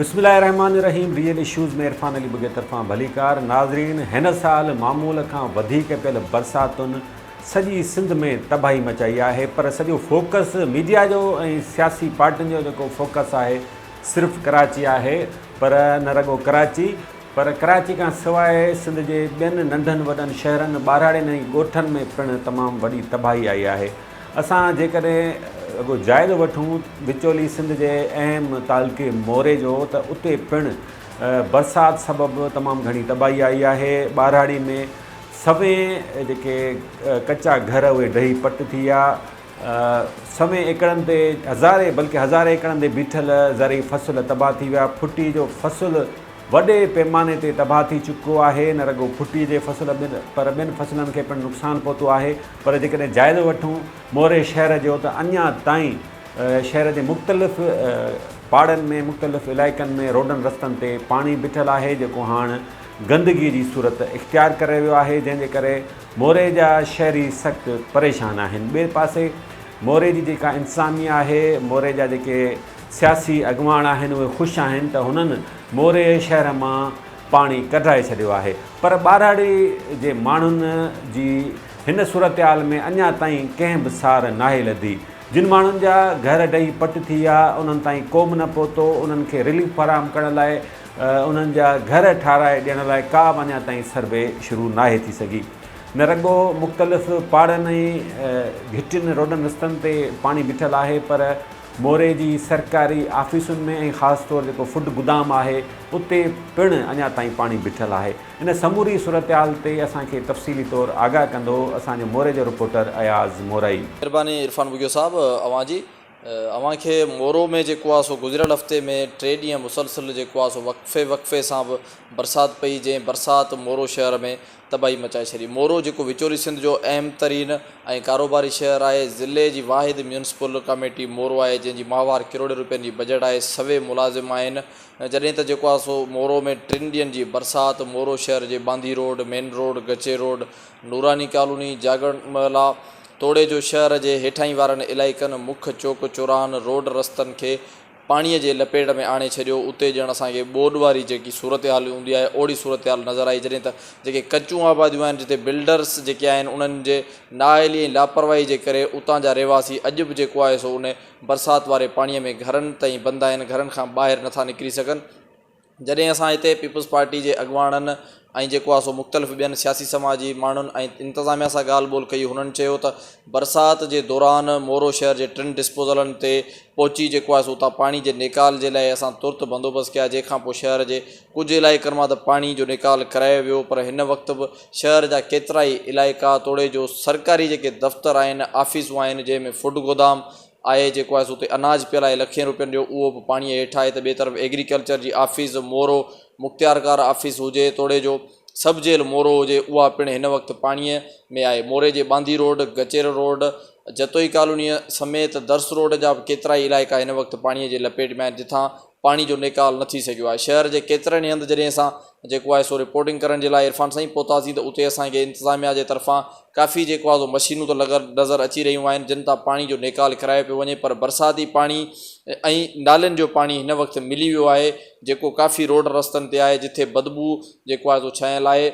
बिस्मिल्लाहिर्रहमानिर्रहीम। Real issues में इरफान अली बुगे तरफ़ां भलीकार। नाज़रीन, हिन साल मामूल खां वधीक पियल बरसातुनि सॼी सिंध में तबाही मचाई आहे, पर सॼो फोकस मीडिया जो ऐं सियासी पार्टियुनि जो जेको फोकस आहे सिर्फ़ु कराची आहे। पर न रुॻो कराची, पर कराची खां सवाइ सिंध जे ॿियनि नंढनि वॾनि शहरनि, ॿाराड़ियुनि ऐं ॻोठनि में पिणु तमामु वॾी तबाही आई आहे। असां जेकॾहिं अॻो जाइज़ो वठूं विचोली सिंध जे अहम तालुके मोरे जो, त उते पिणु बरसाति सबबु तमामु घणी तबाही आई आहे। ॿाराड़ी में सवें जेके कचा घर उहे ढही पट थी विया। सवें एकड़नि ते हज़ारे एकड़नि ते बीठल ज़रई फसल तबाह थी विया। फुटी जो फसल वॾे पैमाने ते तबाह थी चुको आहे। न रुॻो फुटी जे फसल पर ॿियनि फसलनि खे पिणु नुक़सानु पहुतो आहे। पर जेकॾहिं जाइज़ो वठूं मोरे शहर जो, त अञा ताईं शहर जे मुख़्तलिफ़ पाड़नि में, मुख़्तलिफ़ इलाइक़नि में रोडनि रस्तनि ते पाणी बीठल आहे, जेको हाणे गंदगी जी सूरत इख़्तियार करे वियो आहे, जंहिंजे करे मोरे जा शहरी सख़्तु परेशान आहिनि। ॿिए पासे मोरे जी जेका इंतिज़ामिया आहे, मोरे जा जेके सियासी अॻुवान आहिनि, उहे ख़ुशि आहिनि त हुननि मोरे शहर मां पाणी कढाए छॾियो आहे। पर ॿाराड़ी जे माण्हुनि जी हिन सूरत हाल में अञा ताईं कंहिं बि सार नाहे लधी। जिन माण्हुनि जा घर ढही पट थी विया, उन्हनि ताईं को बि न पहुतो। उन्हनि खे रिलीफ फराहम करण लाइ, उन्हनि जा घर ठाराए ॾियण लाइ का बि अञा ताईं सर्वे शुरू नाहे थी सघी। न रुॻो मुख़्तलिफ़ पाड़नि ऐं घिटियुनि रोडनि रस्तनि ते पाणी बीठल आहे, पर मोरे जी सरकारी ऑफिसुनि में ऐं ख़ासि तौरु जेको फूड गुदाम आहे, उते पिणु अञा ताईं पाणी बीठल आहे। इन समूरी सूरत हाल ते असांखे तफ़सीली तौरु आगाह कंदो असांजो मोरे जो रिपोर्टर अयाज़ मोराई। महिरबानी इरफान बुगियो साहब, अव्हांखे मोरो में जेको आहे सो गुज़िरियल हफ़्ते में 3 ॾींहं मुसलसिल जेको आहे सो वक़्फ़े सां बि बरसाति पई, जंहिं बरसाति मोरो शहर में तबाही मचाए छॾी। मोरो जेको विचोली सिंध जो अहम तरीन ऐं कारोबारी शहर आहे, ज़िले जी वाहिद म्यूनिसिपल कमेटी मोरो आहे, जंहिंजी माहवार करोड़ रुपयनि जी बजट आहे, सवे मुलाज़िम आहिनि। जॾहिं त जेको आहे सो मोरो में 3 ॾींहंनि जी बरसाति मोरो शहर जे बांदी रोड, मेन रोड, गचे रोड, नूरानी कॉलोनी, जागरण महला, तोड़े जो शहर जे हेठाहीं वारनि इलाइक़नि, मुख्य चौक चौराहनि, रोड रस्तनि खे पाणीअ जे लपेट में आणे छॾियो। उते ॼण असांखे ॿोॾ वारी जेकी सूरत हाल हूंदी आहे, ओड़ी सूरत हाल नज़र आई। जॾहिं त जेके कचूं आबादियूं आहिनि, जिते बिल्डर्स जेके आहिनि, उन्हनि जे नाअहली ऐं लापरवाही जे करे उतां जा रहवासी अॼु बि जेको आहे सो उन बरसाति वारे पाणीअ में घरनि ताईं बंदि आहिनि, घरनि खां ॿाहिरि नथा निकिरी सघनि। जॾहिं असां हिते पीपल्स पार्टी जे अॻुवाननि ऐं जेको आहे सो मुख़्तलिफ़ ॿियनि सियासी समाजी माण्हुनि ऐं इंतिज़ामिया सां ॻाल्हि ॿोल कई, हुननि चयो त बरसाति जे दौरान मोरो शहर जे 3 डिस्पोज़लनि ते पहुची जेको आहे सो उतां पाणी जे निकाल जे लाइ असां तुर्त बंदोबस्तु कया, जंहिंखां पोइ शहर जे कुझु इलाइक़नि मां त पाणी जो निकाल करायो वियो। पर हिन वक़्तु बि शहर जा केतिरा ई इलाइक़ा, तोड़े जो सरकारी जेके दफ़्तर आहिनि, ऑफिसूं आहिनि, जंहिंमें फूड गोदाम आहे, जेको आहे सो उते अनाज पियल आहे लखें रुपयनि जो, उहो बि पाणीअ हेठि आहे। त ॿिए तरफ़ एग्रीकल्चर जी ऑफिस मोरो, मुख़्तियारकार ऑफिस हुजे, तोड़े जो सब जेल मोरो हुजे, उहा पिणु हिन वक़्तु पाणीअ में आहे। मोरे जे बांदी रोड, गचेर रोड, जतोई कॉलोनीअ समेत दर्स रोड जा बि केतिरा ई इलाइक़ा हिन वक़्तु पाणीअ जे लपेट में आहिनि, जिथां पाणी जो निकाल न थी सघियो आहे। शहर जे केतिरनि ई हंधि जॾहिं असां जेको आहे सो रिपोर्टिंग करण जे लाइ इरफान साईं पहुतासीं, त उते असांखे इंतिज़ामिया जे तरफ़ां काफ़ी जेको आहे सो मशीनूं त नज़र अची रहियूं आहिनि, जिन तां पाणी जो निकाल करायो पियो वञे। पर बरसाती पाणी ऐं नालनि जो पाणी हिन वक़्तु मिली वियो आहे, जेको काफ़ी रोड रस्तनि ते आहे, जिथे बदबू जेको आहे सो छायल आहे।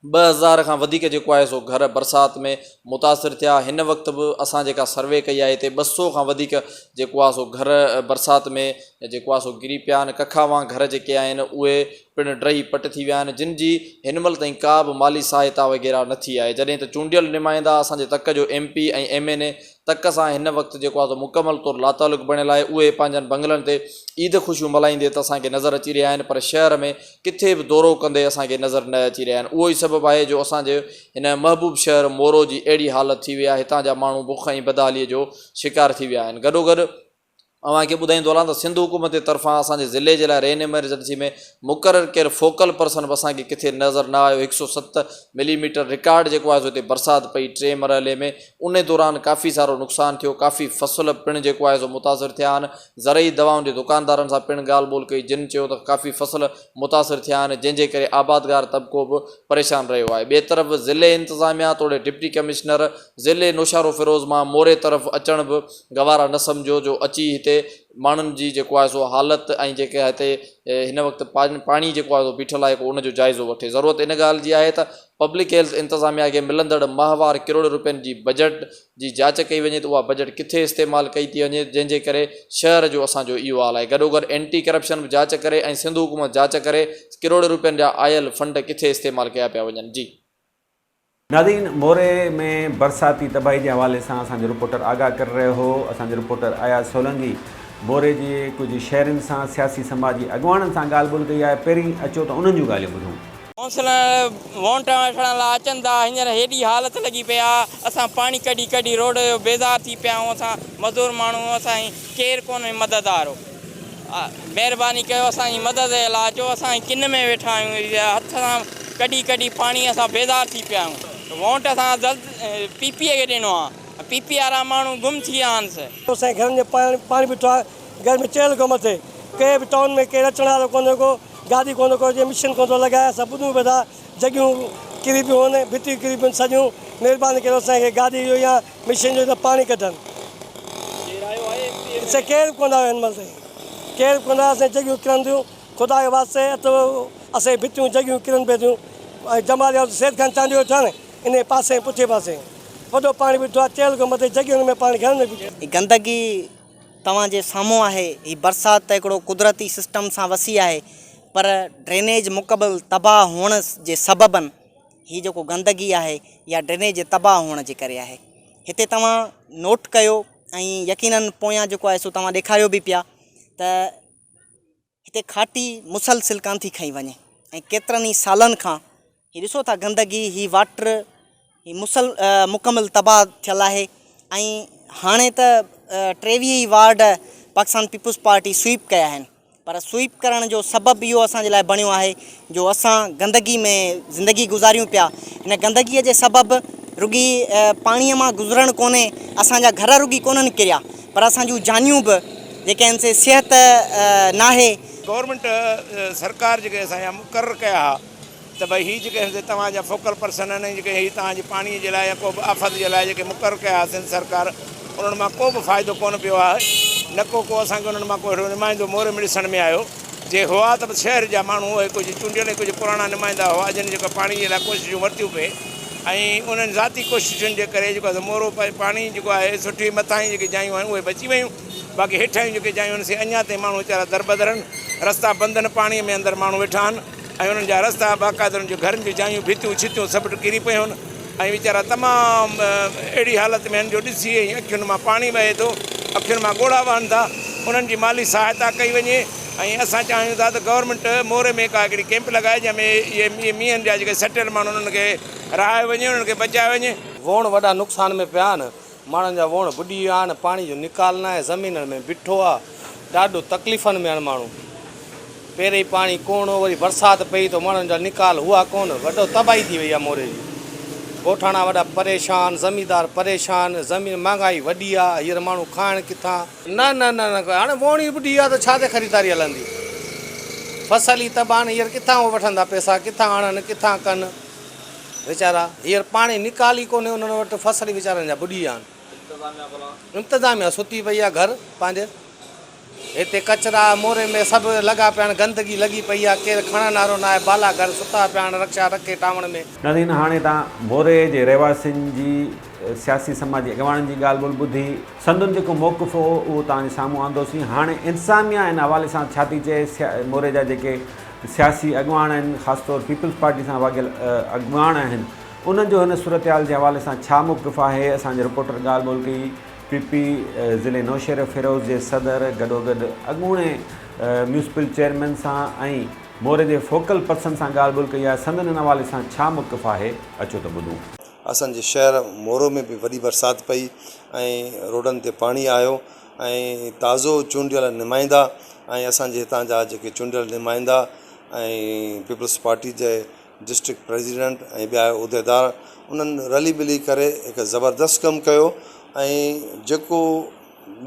2000 खां वधीक जेको आहे सो घर बरसाति में मुतासिर थिया। हिन वक़्तु बि असां जेका सर्वे कई आहे, हिते 200 खां वधीक जेको आहे सो घर बरसाति में जेको आहे सो किरी पिया आहिनि। कखावां घर जेके आहिनि, उहे पिणु ड्रही पट थी विया आहिनि, जिन जी हिन महिल ताईं का बि माली सहायता वग़ैरह न थी आहे। जॾहिं त चूंडियल नुमाइंदा असांजे तक जो MP ऐं MNA तक सां हिन वक़्तु जेको आहे सो मुकमल तौरु लातालुक़ बणियल आहे, उहे पंहिंजनि बंगलनि ते ईद ख़ुशियूं मल्हाईंदे त असांखे नज़र अची रहिया आहिनि, पर शहर में किथे बि दौरो कंदे असांखे नज़र न अची रहिया आहिनि। उहो ई सबबु आहे जो असांजे हिन महबूब शहर मोरो जी अहिड़ी हालत थी वई आहे, हितां जा माण्हू बुख ऐं बदहालीअ जो शिकार थी विया आहिनि। गॾोगॾु अव्हांखे ॿुधाईंदो हलां त सिंध हुकूमत जे तरफ़ां असांजे ज़िले जे लाइ रेन एमरजेंसी में मुक़ररु कयल फोकल पर्सन बि असांखे किथे नज़र न आयो। 107 मिलीमीटर रिकॉर्ड जेको आहे सो हिते बरसाति पई 3 मरहले में, उन दौरान काफ़ी सारो नुक़सानु थियो, काफ़ी फसल पिणु जेको आहे सो मुतासिर थिया आहिनि। ज़रई दवाउनि जे दुकानदारनि सां पिणु ॻाल्हि ॿोल कई, जिन चयो त काफ़ी फसल मुतासिर थिया आहिनि, जंहिंजे करे आबादगार तबिको बि परेशान रहियो आहे। ॿिए तरफ़ ज़िले इंतिज़ामिया तोड़े डिप्टी कमिश्नर ज़िले नौशारो फिरोज़ मां मोरे तरफ़ अचण बि गवारा न सम्झो, जो अची हिते माण्हुनि जी जेको आहे सो हालति ऐं जेके हिते हिन वक़्तु पाणी जेको आहे सो बीठल आहे को उनजो जाइज़ो वठे। ज़रूरत इन ॻाल्हि जी आहे त पब्लिक हेल्थ इंतिज़ामिया खे मिलंदड़ माहवार किरोड़ रुपयनि जी बजट जी जांच कई वञे त उहा बजट किथे इस्तेमालु कई थी वञे, जंहिंजे करे शहर जो असांजो इहो हाल आहे। गॾोगॾु एंटी करप्शन बि जांच करे ऐं सिंध हुकूमत जांच करे किरोड़ रुपयनि जा आयल फंड किथे इस्तेमालु कया पिया वञनि। जी नाज़रीन, मोरे में बरसाती तबाही के हवाले से असांजो रिपोर्टर आगाह कर रहे हो। असांजो रिपोर्टर अयाज़ सोलंकी मोरे के कुछ शहरनि से सियासी समाजी अॻुवाणनि सां ॻाल्हि ॿोल कई आहे। पहिरीं अचो त उन्हनि जूं ॻाल्हियूं ॿुधूं। काउंसलर वोट वठण लाइ अचनि था, हींअर हेॾी हालत लॻी पई आहे, असां पाणी कढी कढी रोड जो बेज़ार थी पिया आहियूं। असां मज़दूर माण्हू, असांजी केरु कोन्हे मददगार। महिरबानी कयो असांजी मदद जे लाइ, अचो असां किन में वेठा आहियूं, हथ सां कढी कढी पाणी असां बेज़ार थी पिया आहियूं। वोट असां पीपीए खे ॾिनो आहे, पीपी वारा माण्हू गुम थी विया आहिनि। असांजे घरनि में पाणी बीठो आहे, घर में चयल को मथे, कंहिं बि टाउन में केरु अचण वारो कोन्हे को, गाॾी कोन को, जीअं मिशन कोन थो लॻाए। असां ॿुधूं पिया था जॻहियूं किरी पियूं आहिनि, भितियूं किरी पियूं सॼियूं। महिरबानी कयो असांखे गाॾी जो या मिशन जो त पाणी कढनि। असां केरु कोन आयो हिन महिल ताईं, केरु कोन आयो। असांजी जॻहियूं किरनि थियूं, ख़ुदा जे वास्ते असांजी भितियूं जॻहियूं किरनि पियूं थियूं। ऐं जमाल सेठ खान चांदी वठनि इन पासे पुठे पासे वॾो पाणी बीठो आहे, चयल को मथे जॻहियुनि में पाणी घर में बीठो। गंदगी तव्हांजे साम्हूं आहे। हीअ बरसाति हिकिड़ो कुदरती सिस्टम सां वसी आहे, पर ड्रेनेज मुकबल तबाह हुअण जे सबबनि हीअ जेको गंदगी आहे या ड्रेनेज तबाह हुअण जे करे आहे। हिते तव्हां नोट कयो ऐं यकीनन पोयां जेको आहे सो तव्हां ॾेखारियो बि पिया त हिते खाटी मुसलसिल कान थी खई वञे ऐं केतिरनि ई सालनि खां हीअ ॾिसो था गंदगी, हीअ वाटर ही मुकमल तबाह थियल आहे। ऐं हाणे त 23 वार्ड पाकिस्तान पीपुल्स पार्टी स्वीप कया आहिनि, पर स्वीप करण जो सबबु इहो असांजे लाइ बणियो आहे जो असां गंदगी में ज़िंदगी गुज़ारियूं पिया। हिन गंदगीअ जे सबबु रुॻी पाणीअ मां गुज़रणु कोन्हे, असांजा घर रुॻी कोन्हनि किरिया, पर असांजूं जानियूं बि जेके आहिनि से सिहत नाहे। गवर्नमेंट सरकार जेके असांजा मुक़ररु कया हुआ त भई हीअ जेके तव्हांजा फोकल पर्सन आहिनि, जेके हीअ तव्हांजे पाणीअ जे लाइ या को बि आफ़त जे लाइ जेके मुक़ररु कया हुआसीं सरकार, उन्हनि मां को बि फ़ाइदो कोन पियो आहे। न को असांखे उन्हनि मां कोई नुमाइंदो मोरे में ॾिसण में आयो। जे हुआ त शहर जा माण्हू उहे कुझु चूंडियल कुझु पुराणा नुमाइंदा हुआ जिन जेको पाणी जे लाइ कोशिशूं वरितियूं पए, ऐं उन्हनि ज़ाती कोशिशुनि जे करे जेको आहे मोरो पाणी जेको आहे सुठी मथां जी जेके जायूं आहिनि उहे बची वियूं। बाक़ी हेठां जी जेके जायूं आहिनि से अञा ताईं माण्हू वीचारा दरबदर आहिनि, रस्ता बंदि आहिनि, पाणीअ में अंदरि माण्हू वेठा आहिनि ऐं उन्हनि जा रस्ता बाक़ाइदा उन्हनि जे घरनि जूं जायूं भितियूं छितियूं सभु किरी पियूं आहिनि ऐं वीचारा तमामु अहिड़ी हालति में आहिनि जो ॾिसी अखियुनि मां पाणी वहे थो, अखियुनि मां ॻोढ़ा वहनि था। उन्हनि जी माली सहायता कई वञे ऐं असां चाहियूं था त गवर्नमेंट मोरे में का हिकिड़ी कैंप लॻाए जंहिंमें इहे मींहनि जा जेके सटियल माण्हू उन्हनि खे रहायो वञे, उन्हनि खे बचायो वञे। वण वॾा नुक़सान में पिया आहिनि, माण्हुनि जा वण बुॾी विया आहिनि, पाणी जो निकाल न आहे, ज़मीन में बीठो आहे, ॾाढो तकलीफ़ुनि में आहिनि माण्हू। पहिरीं पाणी कोन हो, वरी बरसाति पई त माण्हुनि जा निकाल हुआ कोन, वॾो तबाही थी वई आहे मोरे जी। ॻोठाणा वॾा परेशान, ज़मीनदार परेशान, ज़मीन महांगाई वॾी आहे, हींअर माण्हू खाइण किथां। न न न न हाणे वण ई बुॾी आहे त छा ते ख़रीदारी हलंदी, फसल ई तबाह आहिनि, हींअर किथां वठंदा पैसा, किथां आणनि किथां कनि वीचारा। हींअर पाणी निकाल ई कोन्हे उन्हनि वटि, फसल वीचारनि जा बुॾी विया आहिनि। इंतिज़ामिया सुती पई आहे घर पंहिंजे, हिते कचरा मोरे में सभु लॻा पिया आहिनि, गंदगी लॻी पई आहे, केरु खणण वारो न आहे, बाला घर सुता पिया आहिनि रक्षा रखे टावण में। नाज़रीन, हाणे तव्हां मोरे जे रहवासियुनि जी सियासी समाजी अॻुवाणनि जी ॻाल्हि ॿोल ॿुधी, संदुनि जेको मौक़िफ़ हो उहो तव्हांजे साम्हूं आंदोसीं। हाणे इंतिज़ामिया हिन हवाले सां छा थी चए, मोरे जा जेके सियासी अॻुवान आहिनि, ख़ासि तौरु पीपल्स पार्टी सां वाॻियल अॻुवान आहिनि, उन्हनि जो हिन सूरत हाल जे हवाले सां छा मौक़िफ़ आहे। असांजे रिपोर्टर ॻाल्हि ॿोल कई पीपी ज़िले नौशहर फ़िरोज़ जे सदर गॾोगॾु अॻूणे म्यूनिसिपल चेयरमैन सां ऐं मोरे जे फोकल पर्सन सां ॻाल्हि ॿोल कई आहे। संदनि हिन हवाले सां छा मौक़िफ़ आहे, अचो त ॿुधूं। असांजे शहर मोरो में बि वॾी बरसाति पई ऐं रोडनि ते पाणी आयो ऐं ताज़ो चूंडियल नुमाइंदा ऐं असांजे हितां जा जेके चूंडियल नुमाइंदा ऐं पीपल्स पार्टी जे डिस्ट्रिक्ट प्रेसिडेंट ऐं ॿिया उहिदेदार उन्हनि रली मिली करे हिकु ज़बरदस्त कमु कयो। ऐं जेको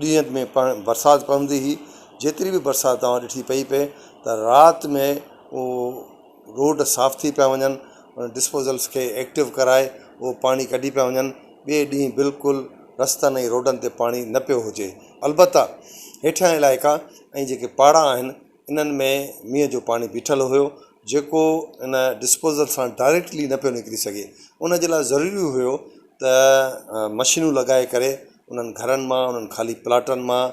ॾींहं में बरसाति पवंदी हुई, जेतिरी बि बरसाति तव्हां ॾिठी पई पए त राति में उहो रोड साफ़ थी पिया वञनि, डिस्पोज़ल्स खे एक्टिव कराए उहो पाणी कढी पिया वञनि। ॿिए ॾींहुं बिल्कुलु रस्तनि ऐं रोडनि ते पाणी न पियो हुजे। अलबत्ता हेठियां इलाइक़ा ऐं जेके पाड़ा आहिनि इन्हनि में मींहं जो पाणी बीठल हुयो जेको इन डिस्पोज़ल सां डायरेक्टली न पियो निकिरी सघे। उन जे लाइ ज़रूरी हुयो त मशीनूं लॻाए करे उन्हनि घरनि मां उन्हनि ख़ाली प्लाटनि मां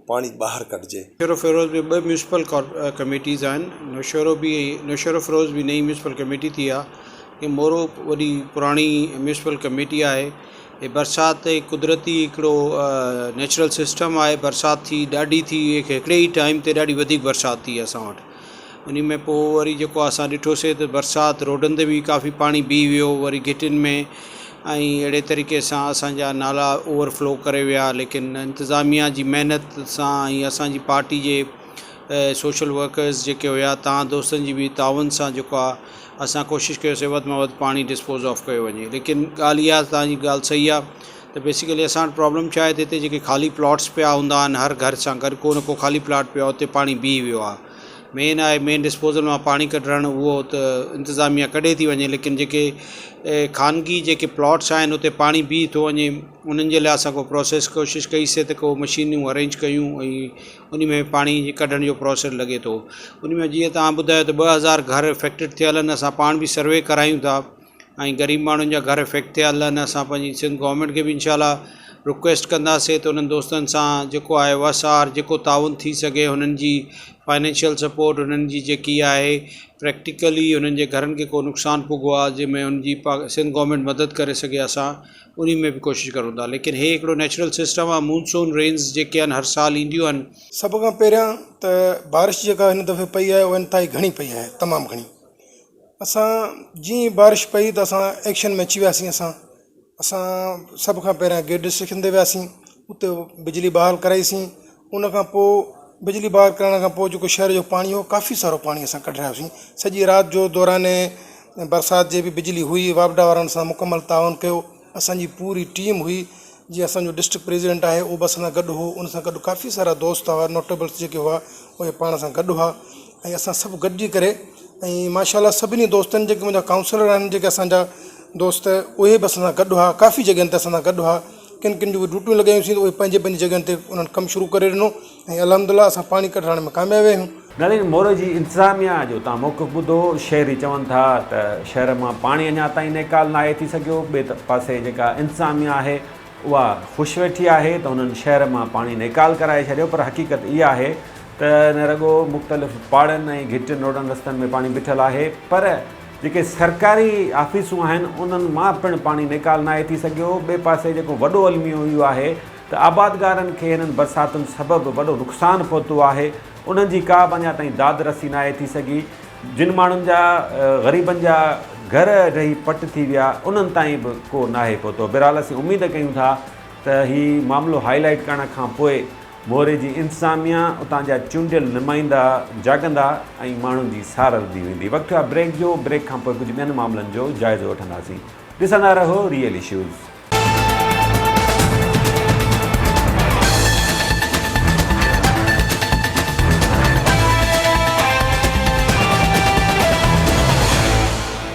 पाणी ॿाहिरि कढिजे। नौशहरो फ़िरोज़ में 2 म्यूनसिपल कमेटीज़ आहिनि, नौशहरो फ़िरोज़ बि नई म्यूनसिपल कमेटी थी आहे, कि मोरो वॾी पुराणी म्यूनसिपल कमेटी आहे। हे बरसाति कुदरती हिकिड़ो नेचुरल सिस्टम आहे। बरसाति थी ॾाढी थी, हिकिड़े ई टाइम ते ॾाढी वधीक बरसाति थी असां वटि। उन में पोइ वरी जेको असां ॾिठोसीं त बरसाति रोडनि ते बि काफ़ी पाणी बीह वियो, वरी घिटियुनि में, ऐं अहिड़े तरीक़े सां असांजा नाला ओवरफ्लो करे विया। लेकिन इंतिज़ामिया जी महिनत सां ऐं असांजी पार्टी जे सोशल वर्कर्स जेके हुया, तव्हां दोस्तनि जी बि ताउन सां जेको आहे असां कोशिशि कयोसीं वधि में वधि पाणी डिस्पोज़ ऑफ कयो वञे। लेकिन ॻाल्हि इहा, तव्हांजी ॻाल्हि सही आहे त बेसिकली असां वटि प्रॉब्लम छा आहे, त हिते जेके ख़ाली प्लॉट्स पिया हूंदा आहिनि, हर घर सां गॾु को न को ख़ाली प्लॉट पियो आहे, उते पाणी बीह वियो आहे। मेन आहे मेन डिस्पोज़ल मां पाणी कढणु, उहो त इंतिज़ामिया कढे थी वञे। लेकिन जेके ख़ानगी जेके प्लॉट्स आहिनि उते पाणी बीह थो वञे, उन्हनि जे लाइ असां को प्रोसेस कोशिशि कईसीं त को मशीनियूं अरेंज कयूं ऐं उन में पाणी कढण जो प्रोसेस लॻे थो। उन में जीअं तव्हां ॿुधायो त 2000 घर इफेक्टेड थियल आहिनि। असां पाण बि सर्वे करायूं था ऐं ग़रीब माण्हुनि जा घर इफेक्ट थियल आहिनि। असां पंहिंजी सिंध गवर्नमेंट खे बि इंशाल्लाह रिक्वेस्ट कंदासीं त उन्हनि दोस्तनि सां जेको आहे वसार जेको ताउन थी सघे, हुननि जी फाइनेंशियल सपोर्ट, हुननि जी जेकी आहे प्रैक्टिकली हुननि जे घरनि खे को नुक़सानु पुॻो आहे जंहिंमें हुनजी सिंध गवर्नमेंट मदद करे सघे, असां उन में बि कोशिशि करूं था। लेकिन हे हिकिड़ो नेचुरल सिस्टम आहे। मूनसून रेन्स जेके आहिनि हर साल ईंदियूं आहिनि। सभ खां पहिरियां त बारिश जेका हिन दफ़े पई आहे उहा इंतिहाई घणी पई आहे, तमामु घणी। असां जीअं बारिश पई त असां एक्शन में अची वियासीं। असां सभ खां पहिरियां गेट डिस्ट्रिक्शन ते वियासीं, उते बिजली बहाल कराईसीं। उन खां पोइ बिजली बहाल करण खां पोइ जेको शहर जो पाणी हो, काफ़ी सारो पाणी असां कढायोसीं। सॼी राति जो दौरान बरसाति जे बि बिजली हुई, वापडा वारनि सां मुकमल ताउन कयो। असांजी पूरी टीम हुई, जीअं असांजो डिस्ट्रिक्ट प्रेसिडेंट आहे उहो बि असां सां गॾु हो, उन सां गॾु काफ़ी सारा दोस्त हुआ, नोटेबल्स जेके हुआ उहे पाण सां गॾु हुआ। ऐं असां सभु गॾिजी करे ऐं माशाल्लाह सभिनी दोस्तनि जेके मुंहिंजा काउंसलर आहिनि, जेके असांजा दोस्त, उहे बि असां सां गॾु हुआ। काफ़ी जॻहियुनि ते असां सां गॾु हुआ। किन किन जूं ड्यूटियूं लॻायूंसीं त उहे पंहिंजे पंहिंजे जॻहियुनि ते उन्हनि कमु शुरू करे ॾिनो ऐं अल्हम्दुलिल्लाह असां पाणी कढाइण में कामयाबु आहियूं। नलिन मोरो जी इंतिज़ामिया जो तव्हां मौक़िफ़ ॿुधो, शहरी चवनि था त शहर मां पाणी अञा ताईं निकाल न आहे थी सघियो। ॿिए पासे जेका इंतिज़ामिया आहे उहा ख़ुशि वेठी आहे त हुननि शहर मां पाणी निकाल कराए छॾियो, पर हक़ीक़त इहा आहे त न रुॻो मुख़्तलिफ़ पाड़नि ऐं घिटियुनि रोडनि रस्तनि में पाणी बीठल आहे, पर जेके सरकारी ऑफिसूं आहिनि उन्हनि मां पिणु पाणी निकाल न आहे थी सघियो। ॿिए पासे जेको वॾो अलमियो इहो आहे त आबादगारनि खे हिननि बरसातुनि सबबु वॾो नुक़सानु पहुतो आहे। उन्हनि जी का बि अञा ताईं दाद रसी न आहे थी सघी। जिन माण्हुनि जा ग़रीबनि जा घर रही पट थी विया, उन्हनि ताईं बि को न आहे पहुतो। बहरहाल असीं उमेद कयूं था त हीउ मामिलो हाईलाइट करण खां पोइ मोरे जी इंतिज़ामिया, उतां जा चूंडियल नुमाइंदा जाॻंदा ऐं माण्हुनि जी सार वधी वेंदी। वक़्तु आहे ब्रेक जो। ब्रेक खां पोइ कुझु ॿियनि मामलनि जो जाइज़ो वठंदासीं। ॾिसंदा रहो रियल इश्यूज़।